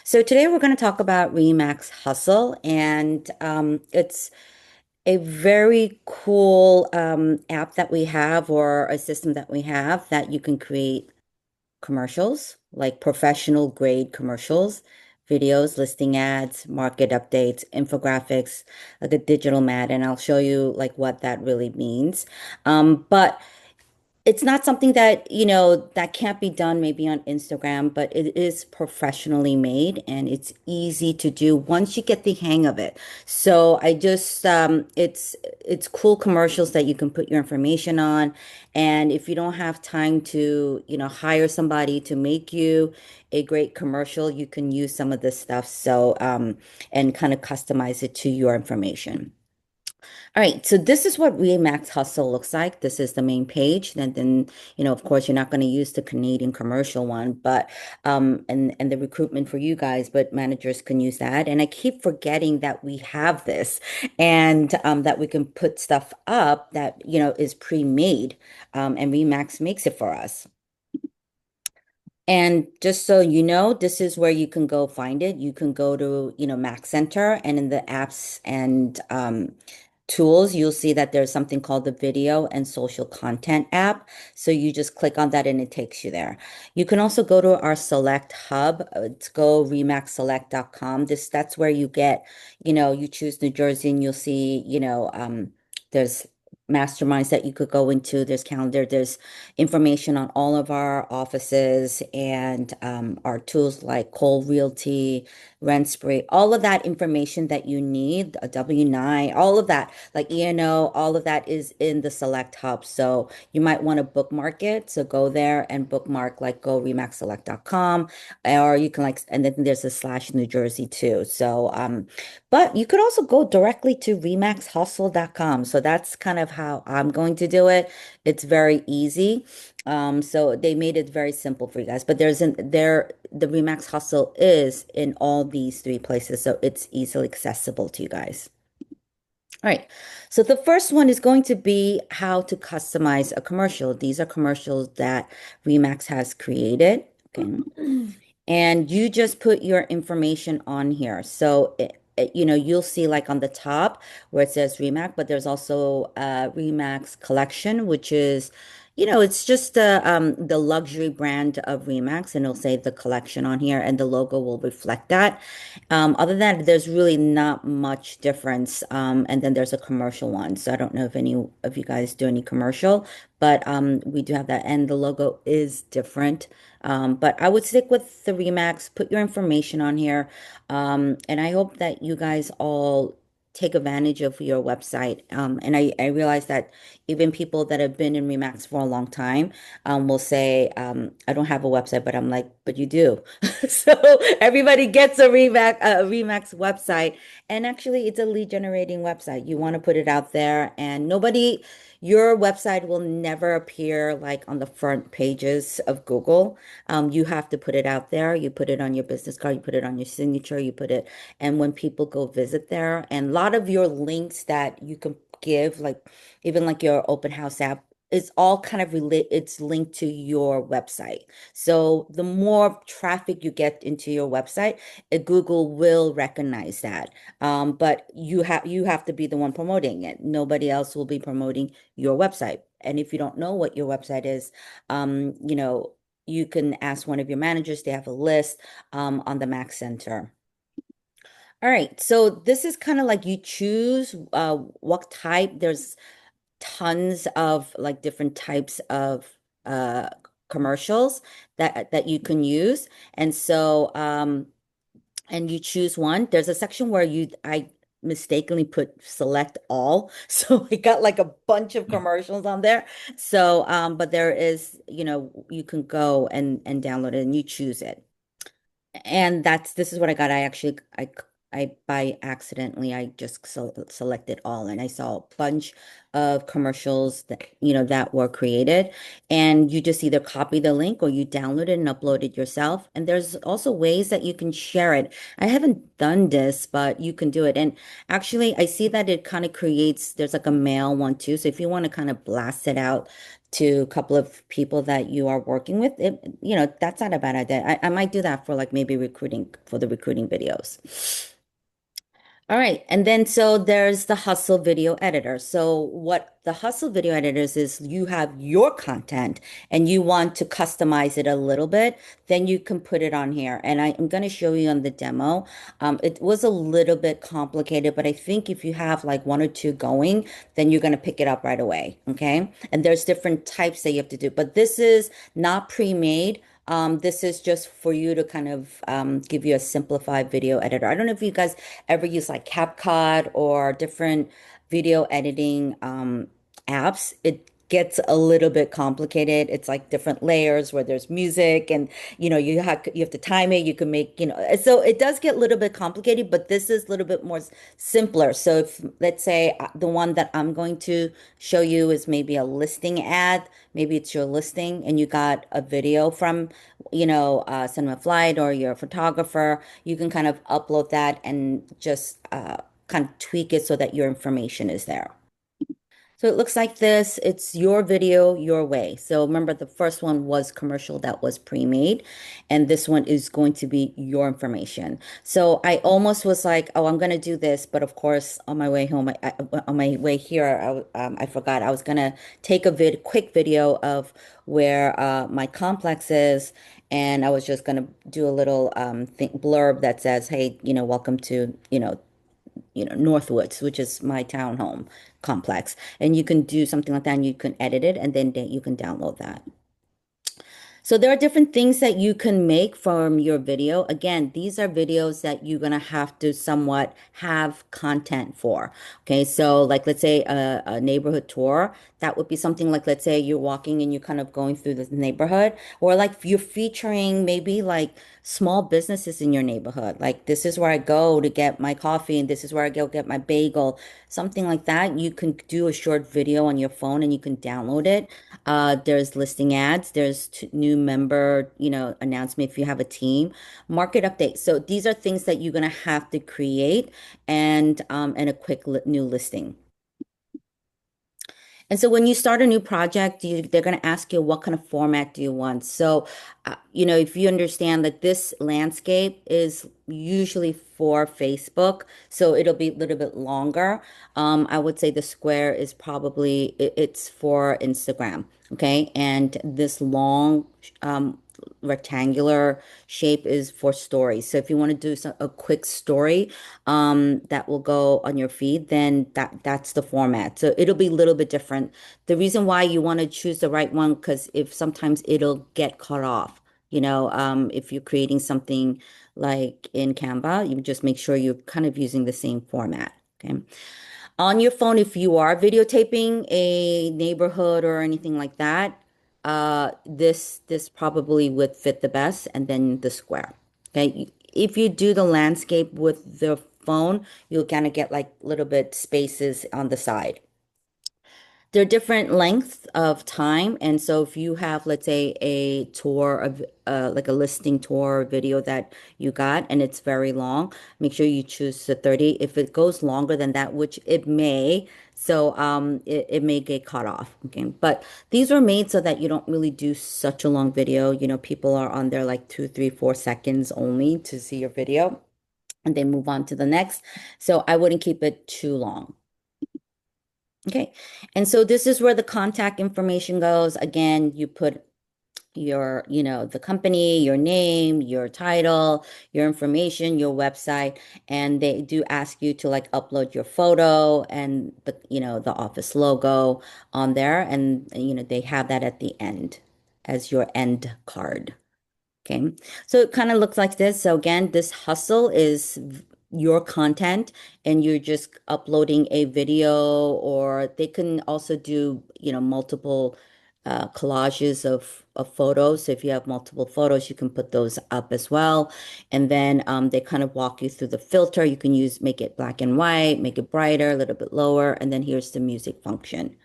So today we're going to talk about Remax Hustle, and it's a very cool app that we have or a system that we have that you can create commercials, like professional grade commercials, videos, listing ads, market updates, infographics, like a digital ad, and I'll show you like what that really means. But it's not something that, that can't be done maybe on Instagram, but it is professionally made and it's easy to do once you get the hang of it. So I just it's cool commercials that you can put your information on. And if you don't have time to, hire somebody to make you a great commercial, you can use some of this stuff. So and kind of customize it to your information. All right, so this is what Remax Hustle looks like. This is the main page. Then of course, you're not going to use the Canadian commercial one, but and the recruitment for you guys, but managers can use that. And I keep forgetting that we have this and that we can put stuff up that is pre-made, and Remax makes it for us. And just so you know, this is where you can go find it. You can go to, Mac Center and in the apps and tools, you'll see that there's something called the video and social content app. So you just click on that and it takes you there. You can also go to our select hub. It's go remaxselect.com. That's where you get, you choose New Jersey and you'll see, there's masterminds that you could go into. There's calendar, there's information on all of our offices and our tools like Cole Realty, Rent Spree, all of that information that you need, a W-9, all of that, like E&O, all of that is in the Select Hub. So you might want to bookmark it. So go there and bookmark like go remaxselect.com, or you can like, and then there's a slash New Jersey too. So but you could also go directly to remaxhustle.com. So that's kind of how I'm going to do it. It's very easy. So they made it very simple for you guys. But the Remax Hustle is in all these three places, so it's easily accessible to you guys. All right. So the first one is going to be how to customize a commercial. These are commercials that Remax has created. Okay. And you just put your information on here. So, you'll see like on the top where it says Remax, but there's also a Remax collection, which is, it's just the luxury brand of Remax, and it'll say the collection on here, and the logo will reflect that. Other than that, there's really not much difference. And then there's a commercial one. So I don't know if any of you guys do any commercial, but we do have that, and the logo is different. But I would stick with the Remax, put your information on here. And I hope that you guys all take advantage of your website. And I realize that even people that have been in Remax for a long time will say, I don't have a website, but I'm like, but you do. So everybody gets a Remax website. And actually, it's a lead generating website. You want to put it out there, and your website will never appear like on the front pages of Google. You have to put it out there. You put it on your business card, you put it on your signature, you put it, and when people go visit there, and a lot of your links that you can give, like even like your open house app, it's all kind of it's linked to your website. So the more traffic you get into your website, Google will recognize that. But you have to be the one promoting it. Nobody else will be promoting your website. And if you don't know what your website is, you can ask one of your managers. They have a list on the Mac Center. All right, so this is kind of like you choose what type. There's tons of like different types of uh, commercials that you can use, and so and you choose one. There's a section where I mistakenly put select all. So we got like a bunch of commercials on there. So, but there is, you can go and download it and you choose it. And this is what I got. I by accidentally I just selected all, and I saw a bunch of commercials that, that were created. And you just either copy the link or you download it and upload it yourself. And there's also ways that you can share it. I haven't done this, but you can do it. And actually, I see that it kind of creates, there's like a mail one too. So if you want to kind of blast it out to a couple of people that you are working with, that's not a bad idea. I might do that for like maybe recruiting for the recruiting videos. All right. And then so there's the Hustle video editor. So what the Hustle video editors is you have your content and you want to customize it a little bit, then you can put it on here. And I'm going to show you on the demo. It was a little bit complicated, but I think if you have like one or two going, then you're going to pick it up right away. Okay. And there's different types that you have to do, but this is not pre-made. This is just for you to kind of give you a simplified video editor. I don't know if you guys ever use like CapCut or different video editing apps. It gets a little bit complicated. It's like different layers where there's music and you have to time it. You can make, so it does get a little bit complicated, but this is a little bit more simpler. So if let's say the one that I'm going to show you is maybe a listing ad, maybe it's your listing and you got a video from, Cinema Flight or your photographer, you can kind of upload that and just kind of tweak it so that your information is there. So it looks like this. It's your video, your way. So remember, the first one was commercial that was pre-made, and this one is going to be your information. So I almost was like, oh, I'm going to do this, but of course, on my way home, on my way here, I forgot I was going to take a quick video of where my complex is, and I was just going to do a little blurb that says, hey, welcome to, Northwoods, which is my townhome complex. And you can do something like that and you can edit it and then you can download that. So there are different things that you can make from your video. Again, these are videos that you're going to have to somewhat have content for. Okay, so like let's say a neighborhood tour, that would be something like let's say you're walking and you're kind of going through the neighborhood, or like you're featuring maybe like small businesses in your neighborhood. Like this is where I go to get my coffee and this is where I go get my bagel, something like that. You can do a short video on your phone and you can download it. There's listing ads, there's new member, announcement if you have a team, market update. So these are things that you're gonna have to create and a quick new listing. And so when you start a new project, they're going to ask you what kind of format do you want. So, if you understand that this landscape is usually for Facebook, so it'll be a little bit longer. I would say the square is probably it's for Instagram. Okay, and this long rectangular shape is for stories. So if you want to do a quick story that will go on your feed, then that's the format. So it'll be a little bit different. The reason why you want to choose the right one, because if sometimes it'll get cut off. If you're creating something like in Canva, you just make sure you're kind of using the same format. Okay. On your phone, if you are videotaping a neighborhood or anything like that, this probably would fit the best, and then the square. Okay, if you do the landscape with the phone, you'll kind of get like little bit spaces on the side. They're different lengths of time. And so if you have, let's say, a tour of like a listing tour video that you got and it's very long, make sure you choose the 30. If it goes longer than that, which it may, so it may get cut off. Okay. But these were made so that you don't really do such a long video. People are on there like 2, 3, 4 seconds only to see your video and they move on to the next. So I wouldn't keep it too long. Okay, and so this is where the contact information goes. Again, you put your, the company, your name, your title, your information, your website, and they do ask you to like upload your photo and the office logo on there, and they have that at the end as your end card. Okay, so it kind of looks like this. So again, this hustle is your content and you're just uploading a video, or they can also do, multiple collages of photos. So if you have multiple photos, you can put those up as well. And then they kind of walk you through the filter. You can use, make it black and white, make it brighter, a little bit lower. And then here's the music function.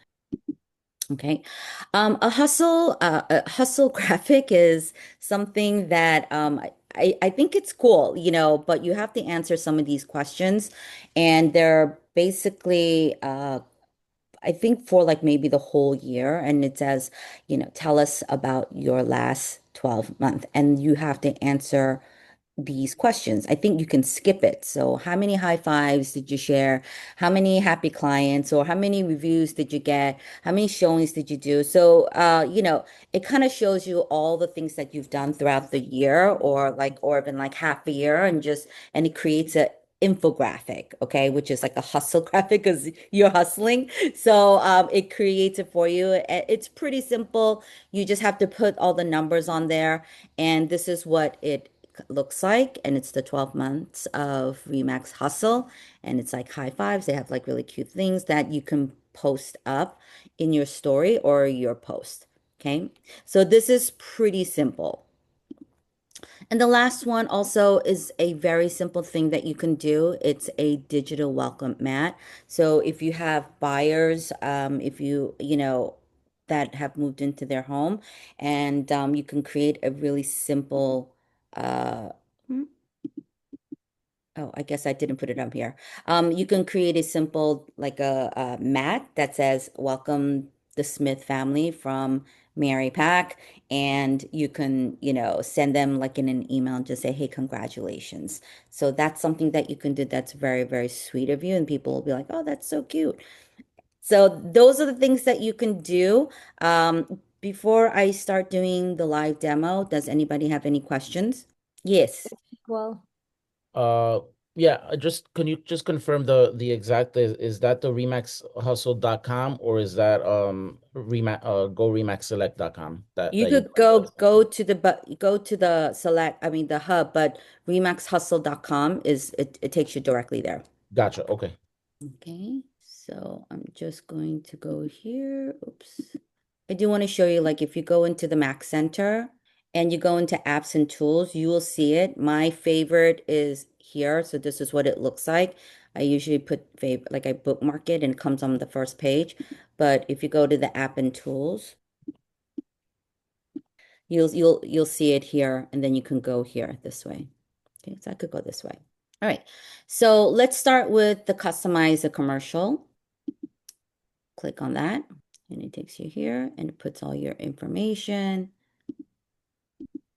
Okay. A hustle graphic is something that I think it's cool, but you have to answer some of these questions. And they're basically I think for like maybe the whole year. And it says, tell us about your last 12 month. And you have to answer these questions. I think you can skip it. So, how many high fives did you share? How many happy clients, or how many reviews did you get? How many showings did you do? So, it kind of shows you all the things that you've done throughout the year, or even like half a year, and it creates a infographic, okay, which is like a hustle graphic because you're hustling. So, it creates it for you. It's pretty simple. You just have to put all the numbers on there, and this is what it looks like. And it's the 12 months of Remax Hustle. And it's like high fives. They have like really cute things that you can post up in your story or your post. Okay. So this is pretty simple. And the last one also is a very simple thing that you can do. It's a digital welcome mat. So if you have buyers, if that have moved into their home, and you can create a really simple, uh, hmm, oh, I guess I didn't put it up here. You can create a simple, like a mat that says, "Welcome the Smith family from Mary Pack," and you can, send them like in an email and just say, "Hey, congratulations." So that's something that you can do that's very, very sweet of you, and people will be like, "Oh, that's so cute." So those are the things that you can do. Before I start doing the live demo, does anybody have any questions? Yes. Well, Uh, yeah, just can you just confirm the exact is that the remaxhustle.com or is that go remaxselect.com You that you could go to the select, I mean the hub, but remaxhustle.com it takes you directly there. gotcha. Okay. Okay, so I'm just going to go here. Oops. I do want to show you, like, if you go into the Mac Center and you go into apps and tools, you will see it. My favorite is here. So this is what it looks like. I usually put favorite, like I bookmark it and it comes on the first page. But if you go to the app and tools, you'll see it here, and then you can go here this way. Okay, so I could go this way. All right. So let's start with the customize a commercial. Click on that, and it takes you here, and it puts all your information.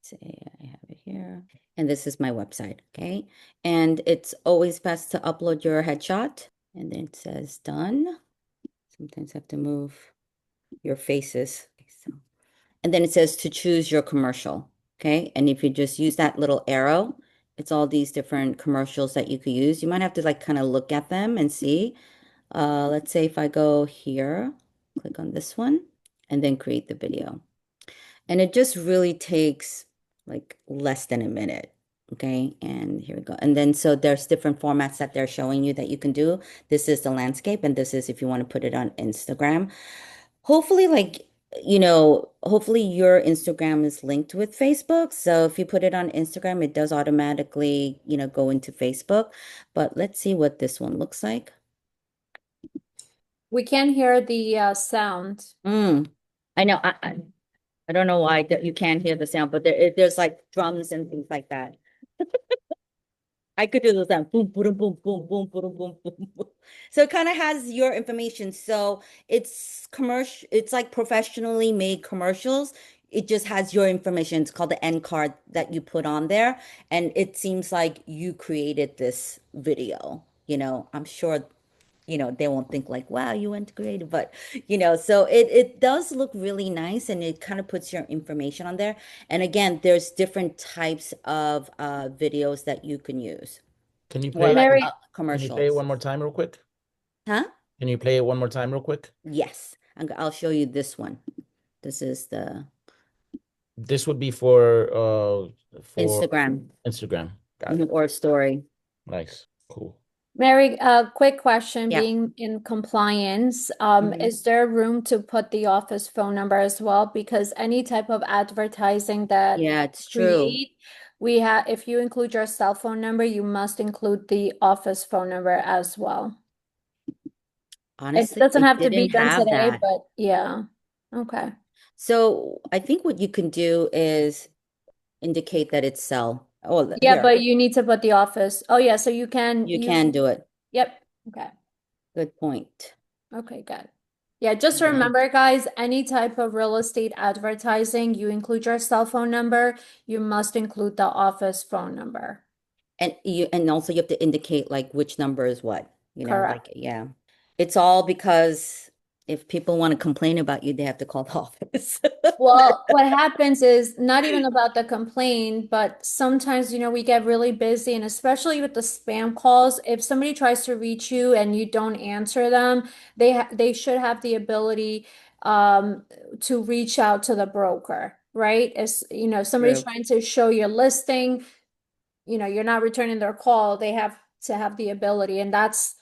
Say I have it here. And this is my website, okay? And it's always best to upload your headshot. And then it says done. Sometimes I have to move your faces. Okay, so and then it says to choose your commercial. Okay. And if you just use that little arrow, it's all these different commercials that you could use. You might have to like kind of look at them and see. Let's say if I go here, click on this one, and then create the video. And it just really takes like less than a minute. Okay. And here we go. And then so there's different formats that they're showing you that you can do. This is the landscape, and this is if you want to put it on Instagram. Hopefully, like, hopefully your Instagram is linked with Facebook. So if you put it on Instagram, it does automatically, go into Facebook. But let's see what this one looks like. we can hear the sound. Mm, I know. I don't know why that you can't hear the sound, but there's like drums and things like that. I could do those sound boom, boom, boom, boom, boom, boom, boom, boom, boom. So it kind of has your information. So it's commercial, it's like professionally made commercials. It just has your information. It's called the end card that you put on there. And it seems like you created this video. I'm sure, they won't think like, wow, you went creative, but so it does look really nice, and it kind of puts your information on there. And again, there's different types of videos that you can use, Can you or play it like Mary, can you play it commercials. one more time real quick? Huh? Can you play it one more time real quick? Yes. I'll show you this one. This is the This would be for Instagram, Instagram. Got it. or story. Nice. Cool. Mary, quick question, Yeah. being in compliance, Hmm. is there room to put the office phone number as well? Because any type of advertising that Yeah, it's true. create, we have, if you include your cell phone number, you must include the office phone number as well. It Honestly, doesn't they have to be didn't done have today, that. but yeah. Okay. So I think what you can do is indicate that it's cell. Oh, Yeah, here, but you need to put the office. Oh yeah, so you can you can do it. yep. Okay. Good point. Okay, good. Yeah, just And then, remember, guys, any type of real estate advertising, you include your cell phone number, you must include the office phone number. and also you have to indicate like which number is what, like Correct. yeah. It's all because if people want to complain about you, they have to call the office. Well, what happens is not even about the complaint, but sometimes, we get really busy, and especially with the spam calls, if somebody tries to reach you and you don't answer them, they should have the ability um, to reach out to the broker, right? As somebody's True. trying to show your listing, you're not returning their call, they have to have the ability, and that's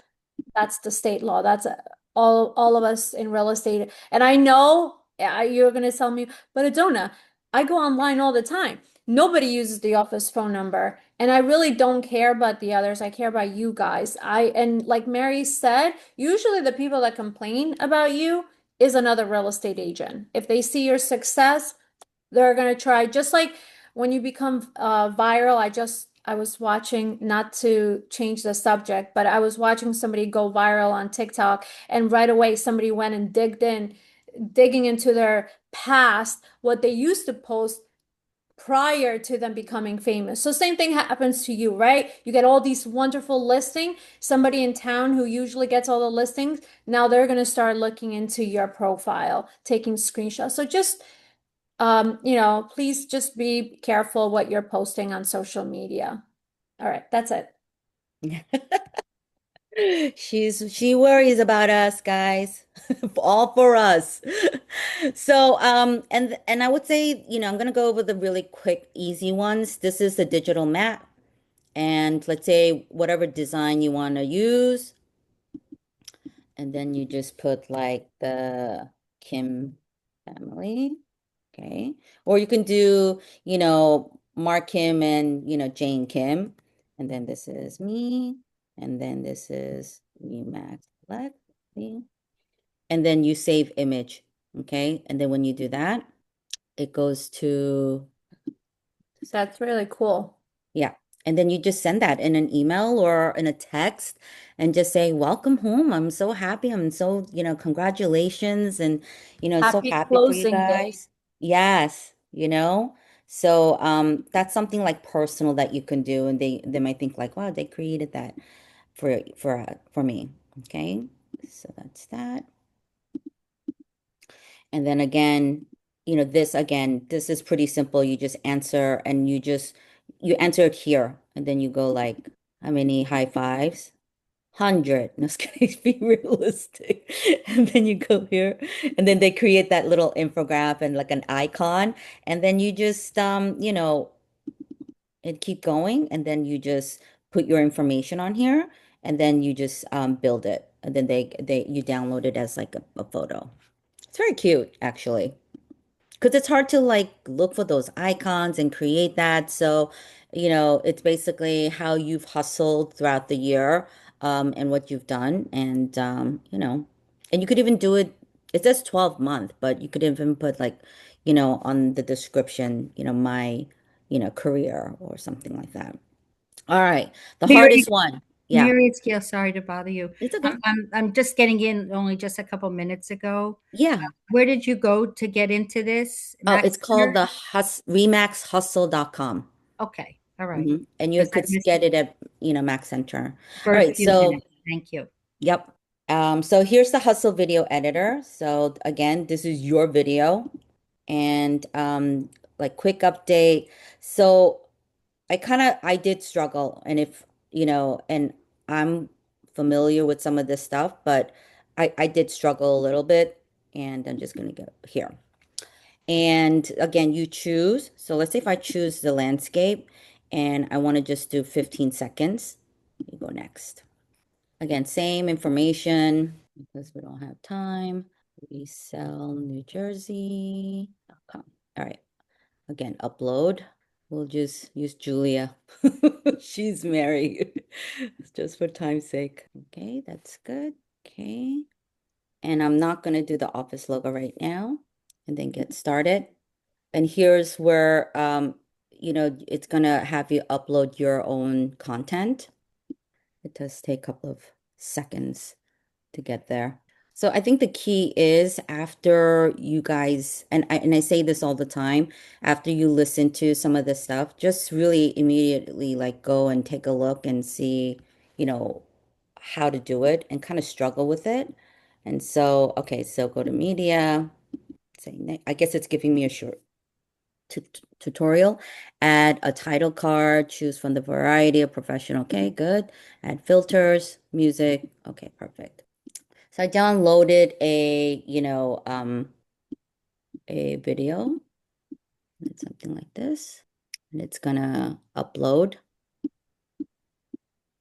the state law. That's all of us in real estate. And I know you're going to tell me, but Adona, I go online all the time. Nobody uses the office phone number. And I really don't care about the others. I care about you guys. And like Mary said, usually the people that complain about you is another real estate agent. If they see your success, they're gonna try, just like when you become viral. I was watching, not to change the subject, but I was watching somebody go viral on TikTok, and right away somebody went and digging into their past, what they used to post prior to them becoming famous. So same thing happens to you, right? You get all these wonderful listings. Somebody in town who usually gets all the listings, now they're going to start looking into your profile, taking screenshots. So just please just be careful what you're posting on social media. All right, that's it. She worries about us, guys. All for us. So, and I would say, I'm gonna go over the really quick, easy ones. This is the digital map, and let's say whatever design you want to use, and then you just put like the Kim family, okay? Or you can do, Mark Kim and, Jane Kim, and then this is me, and then this is Remax Black, and then you save image, okay? And then when you do that, it goes to, That's really cool. yeah. And then you just send that in an email or in a text and just say, welcome home. I'm so happy. I'm so, congratulations. And, so Happy happy for you closing day. guys. Yes, So that's something like personal that you can do. And they might think like, wow, they created that for me. Okay. So that's that. And then again, this is pretty simple. You just answer and you answer it here. And then you go like, how many high fives? 100. No, just kidding. Be realistic. And then you go here. And then they create that little infographic and like an icon. And then you just and keep going. And then you just put your information on here. And then you just build it. And then you download it as like a photo. It's very cute, actually. Because it's hard to like look for those icons and create that. So, it's basically how you've hustled throughout the year, and what you've done. And you could even do it, it says 12-month, but you could even put like, on the description, my, career or something like that. All right. The Mary, hardest one. Yeah. Mary, it's Gail. Sorry to bother you. It's I'm, okay. I'm, I'm just getting in only just a couple minutes ago. Yeah. Where did you go to get into this, Oh, Max it's called Center? the remaxhustle.com. Okay, all right. And you Because I could missed get it at, Mac Center. for All a right, few so minutes. Thank you. yep. So here's the Hustle video editor. So again, this is your video and like quick update. So I did struggle, and if and I'm familiar with some of this stuff, but I did struggle a little bit, and I'm just gonna go here. And again, you choose. So let's say if I choose the landscape and I want to just do 15 seconds, you go next. Again, same information because we don't have time. We sell New Jersey.com. All right. Again, upload. We'll just use Julia. She's married. Just for time's sake. Okay, that's good. Okay. And I'm not going to do the office logo right now. And then get started. And here's where it's going to have you upload your own content. It does take a couple of seconds to get there. So I think the key is after you guys, and I say this all the time, after you listen to some of this stuff, just really immediately like go and take a look and see, you know, how to do it and kind of struggle with it. And so, okay, so go to media, I guess it's giving me a short tutorial. Add a title card, choose from the variety of professional. Okay, good. Add filters, music. Okay, perfect. So I downloaded a video. It's something like this, and it's gonna upload.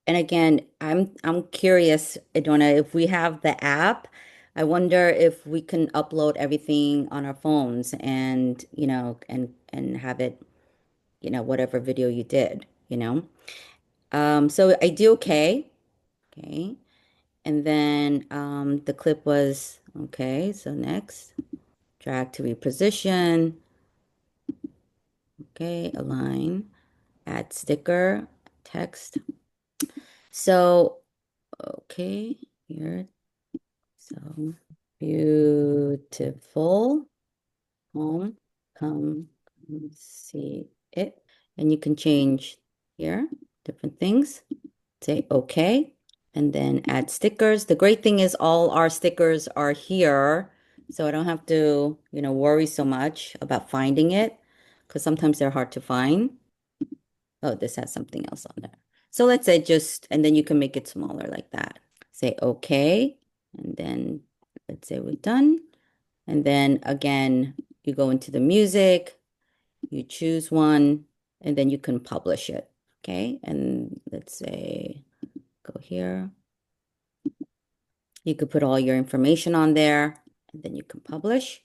And again, I'm curious, Idona, if we have the app, I wonder if we can upload everything on our phones and, and have it, whatever video you did. So I do okay. Okay. And then the clip was okay. So next, drag to reposition. Okay, align, add sticker, text. So, okay, here. So beautiful home. Come see it. And you can change here, different things. Say okay, and then add stickers. The great thing is all our stickers are here, so I don't have to, worry so much about finding it because sometimes they're hard to find. Oh, this has something else on there. So let's say and then you can make it smaller like that. Say okay, and then let's say we're done. And then again, you go into the music, you choose one, and then you can publish it. Okay, and let's say go here. You could put all your information on there, and then you can publish.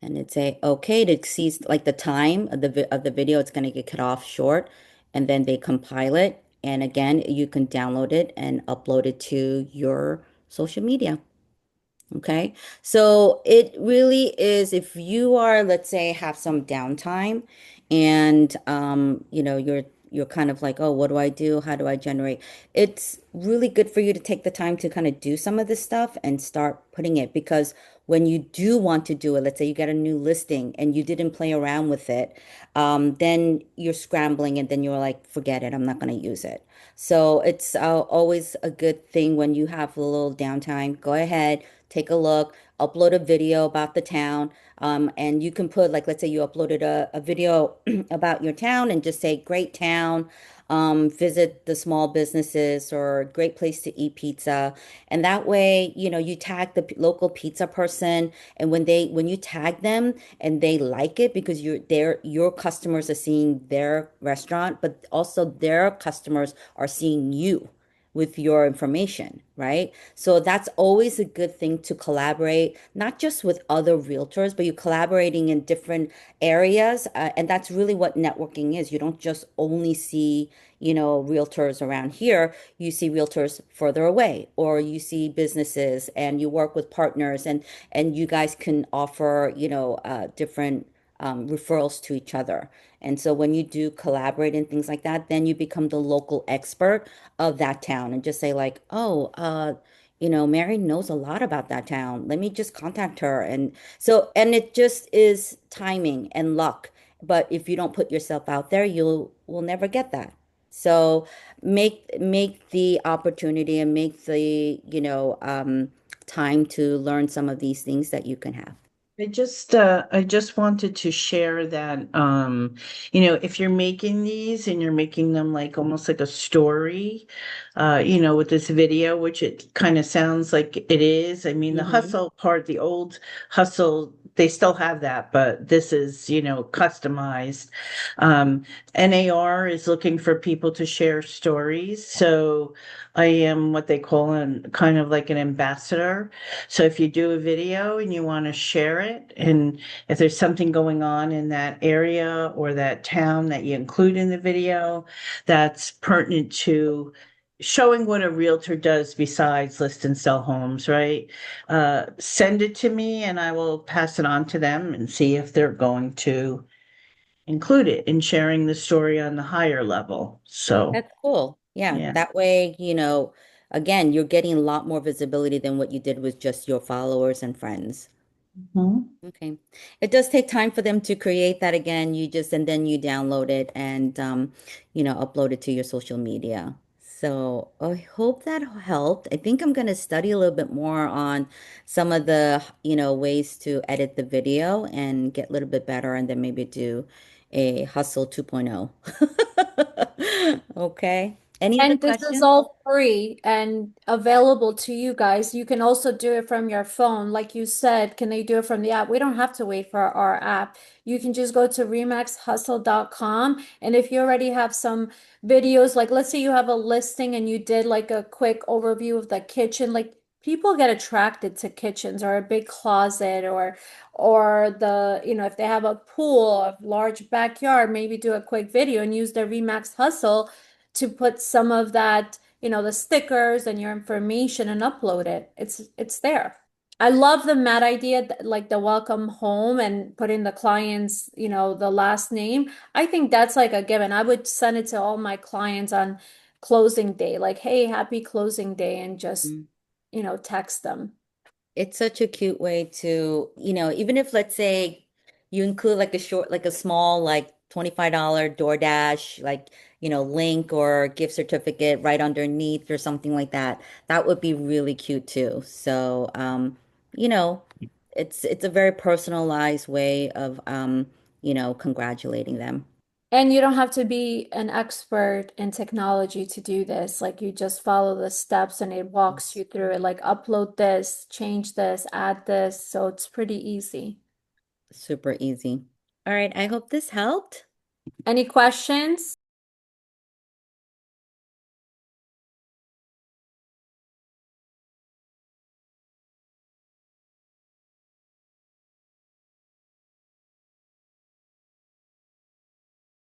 And it'd say, okay, it exceeds like the time of the video, it's going to get cut off short, and then they compile it. And again, you can download it and upload it to your social media. Okay. So it really is if you are, let's say, have some downtime and you're kind of like, oh, what do I do? How do I generate? It's really good for you to take the time to kind of do some of this stuff and start putting it because when you do want to do it, let's say you get a new listing and you didn't play around with it, then you're scrambling and then you're like, forget it, I'm not going to use it. So it's always a good thing when you have a little downtime. Go ahead, take a look, upload a video about the town. And you can put, like, let's say you uploaded a video about your town and just say, great town, visit the small businesses or great place to eat pizza. And that way, you tag the local pizza person. And when you tag them and they like it because your customers are seeing their restaurant, but also their customers are seeing you with your information, right? So that's always a good thing to collaborate, not just with other realtors, but you're collaborating in different areas. And that's really what networking is. You don't just only see, realtors around here. You see realtors further away, or you see businesses and you work with partners and you guys can offer, different referrals to each other. And so when you do collaborate and things like that, then you become the local expert of that town and just say like, oh, Mary knows a lot about that town. Let me just contact her. And it just is timing and luck. But if you don't put yourself out there, you will never get that. So make the opportunity and make the, time to learn some of these things that you can have. I just wanted to share that, if you're making these and you're making them like almost like a story, with this video, which it kind of sounds like it is. I mean, the Mm-hmm. hustle part, the old hustle, they still have that, but this is, customized. NAR is looking for people to share stories. So I am what they call an kind of like an ambassador. So if you do a video and you want to share it, and if there's something going on in that area or that town that you include in the video that's pertinent to showing what a realtor does besides list and sell homes, right? Send it to me and I will pass it on to them and see if they're going to include it in sharing the story on the higher level. So, That's cool. Yeah, yeah. that way, again, you're getting a lot more visibility than what you did with just your followers and friends. Mhm. Okay. It does take time for them to create that again. And then you download it and, upload it to your social media. So I hope that helped. I think I'm going to study a little bit more on some of the, ways to edit the video and get a little bit better and then maybe do a Hustle 2.0. Okay. Any other And this is questions? all free and available to you guys. You can also do it from your phone. Like you said, can they do it from the app? We don't have to wait for our app. You can just go to remaxhustle.com. And if you already have some videos, like let's say you have a listing and you did like a quick overview of the kitchen, like people get attracted to kitchens or a big closet or if they have a pool, a large backyard, maybe do a quick video and use the Remax Hustle to put some of that, the stickers and your information and upload it. It's there. I love the Matt idea, like the welcome home and put in the client's, the last name. I think that's like a given. I would send it to all my clients on closing day, like, hey, happy closing day, and just, text them. It's such a cute way to, even if let's say you include like a small, like $25 DoorDash, like, link or gift certificate right underneath or something like that, that would be really cute too. So, you know, it's a very personalized way of, congratulating them. And you don't have to be an expert in technology to do this. Like you just follow the steps and it walks you through it. Like upload this, change this, add this. So it's pretty easy. Super easy. All right, I hope this helped. Any questions?